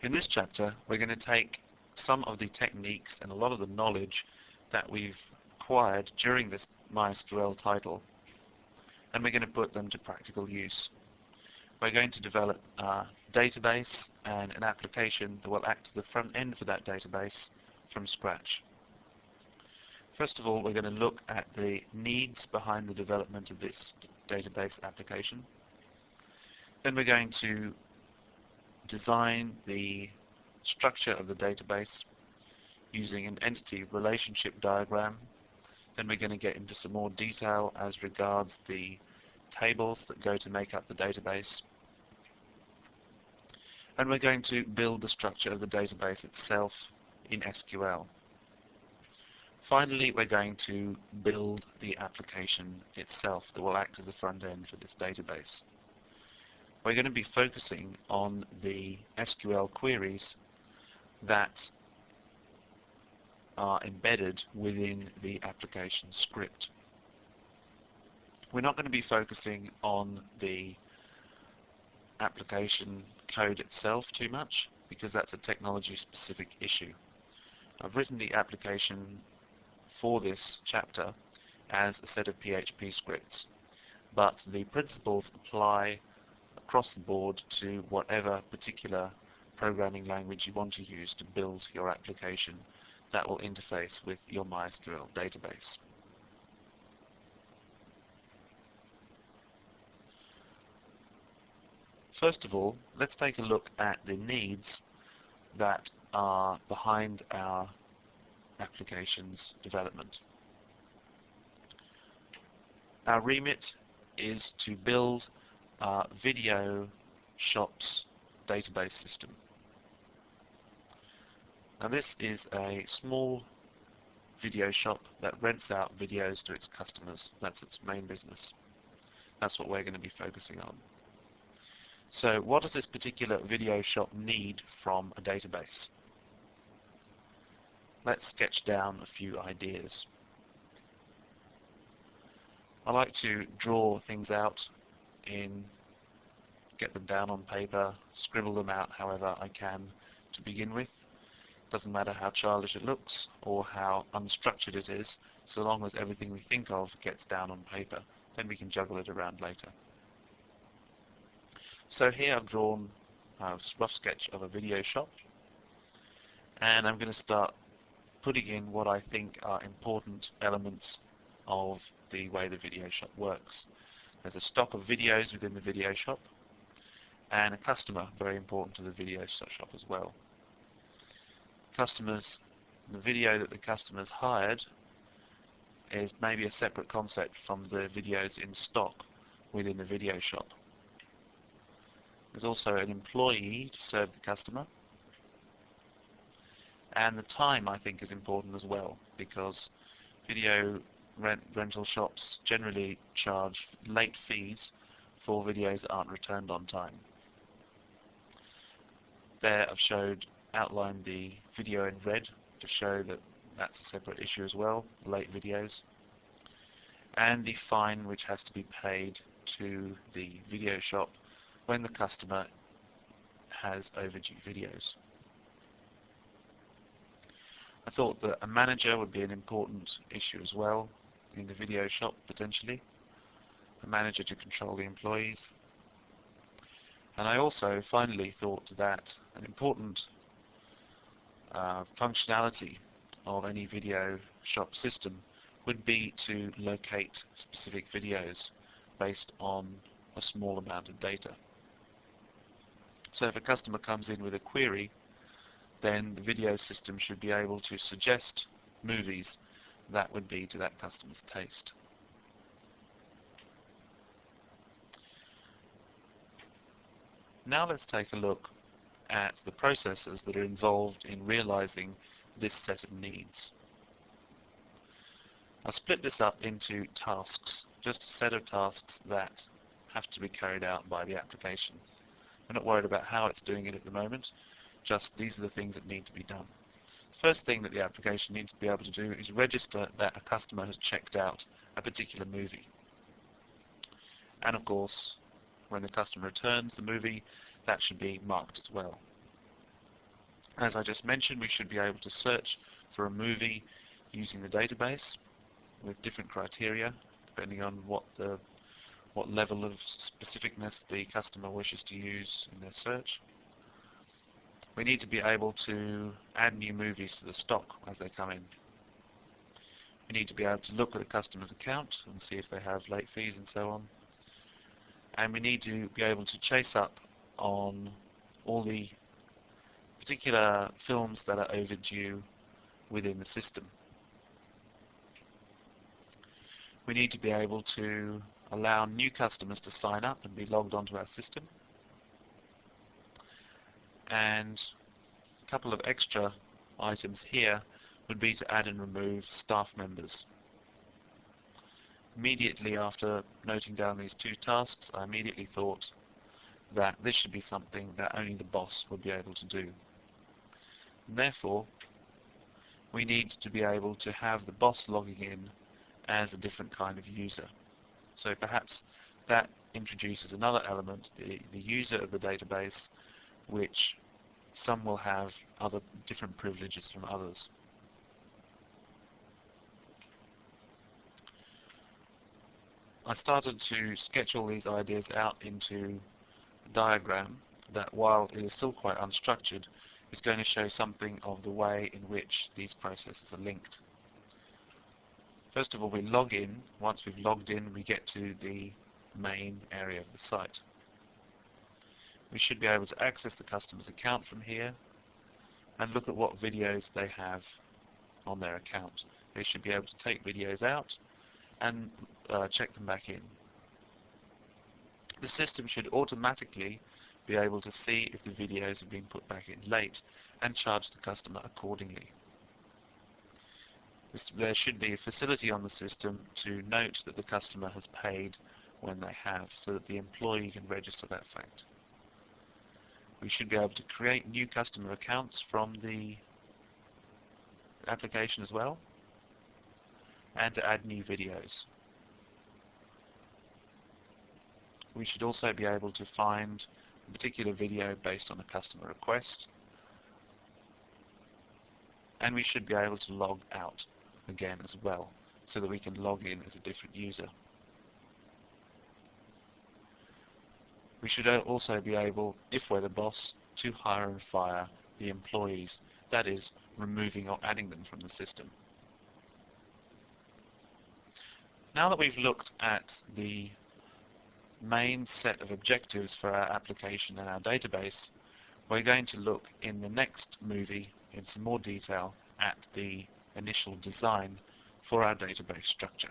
In this chapter, we're going to take some of the techniques and a lot of the knowledge that we've acquired during this MySQL title, and we're going to put them to practical use. We're going to develop a database and an application that will act as the front end for that database from scratch. First of all, we're going to look at the needs behind the development of this database application. Then we're going to design the structure of the database using an entity relationship diagram. Then we're going to get into some more detail as regards the tables that go to make up the database. And we're going to build the structure of the database itself in SQL. Finally, we're going to build the application itself that will act as the front end for this database. We're going to be focusing on the SQL queries that are embedded within the application script. We're not going to be focusing on the application code itself too much because that's a technology specific issue. I've written the application for this chapter as a set of PHP scripts, but the principles apply across the board to whatever particular programming language you want to use to build your application that will interface with your MySQL database. First of all, let's take a look at the needs that are behind our application's development. Our remit is to build a video shops database system. Now this is a small video shop that rents out videos to its customers. That's its main business. That's what we're going to be focusing on. So what does this particular video shop need from a database? Let's sketch down a few ideas. I like to draw things out get them down on paper, scribble them out however I can to begin with. Doesn't matter how childish it looks or how unstructured it is, so long as everything we think of gets down on paper, then we can juggle it around later. So here I've drawn a rough sketch of a video shop, and I'm going to start putting in what I think are important elements of the way the video shop works. There's a stock of videos within the video shop, and a customer, very important to the video shop as well. The video that the customer's hired is maybe a separate concept from the videos in stock within the video shop. There's also an employee to serve the customer, and the time I think is important as well, because video rental shops generally charge late fees for videos that aren't returned on time. There I've outlined the video in red to show that that's a separate issue as well, late videos, and the fine which has to be paid to the video shop when the customer has overdue videos. I thought that a manager would be an important issue as well in the video shop, potentially. A manager to control the employees. And I also finally thought that an important functionality of any video shop system would be to locate specific videos based on a small amount of data. So if a customer comes in with a query, then the video system should be able to suggest movies that would be to that customer's taste. Now let's take a look at the processes that are involved in realizing this set of needs. I'll split this up into tasks, just a set of tasks that have to be carried out by the application. I'm not worried about how it's doing it at the moment, just these are the things that need to be done. The first thing that the application needs to be able to do is register that a customer has checked out a particular movie. And of course, when the customer returns the movie, that should be marked as well. As I just mentioned, we should be able to search for a movie using the database with different criteria depending on what level of specificness the customer wishes to use in their search. We need to be able to add new movies to the stock as they come in. We need to be able to look at a customer's account and see if they have late fees and so on. And we need to be able to chase up on all the particular films that are overdue within the system. We need to be able to allow new customers to sign up and be logged onto our system. And a couple of extra items here would be to add and remove staff members. Immediately after noting down these two tasks, I immediately thought that this should be something that only the boss would be able to do. And therefore, we need to be able to have the boss logging in as a different kind of user. So perhaps that introduces another element, the user of the database, which some will have other different privileges from others. I started to sketch all these ideas out into a diagram that, while it is still quite unstructured, is going to show something of the way in which these processes are linked. First of all, we log in. Once we've logged in, we get to the main area of the site. We should be able to access the customer's account from here and look at what videos they have on their account. They should be able to take videos out and check them back in. The system should automatically be able to see if the videos have been put back in late and charge the customer accordingly. There should be a facility on the system to note that the customer has paid when they have, so that the employee can register that fact. We should be able to create new customer accounts from the application as well, and to add new videos. We should also be able to find a particular video based on a customer request, and we should be able to log out again as well, so that we can log in as a different user. We should also be able, if we're the boss, to hire and fire the employees, that is, removing or adding them from the system. Now that we've looked at the main set of objectives for our application and our database, we're going to look in the next movie in some more detail at the initial design for our database structure.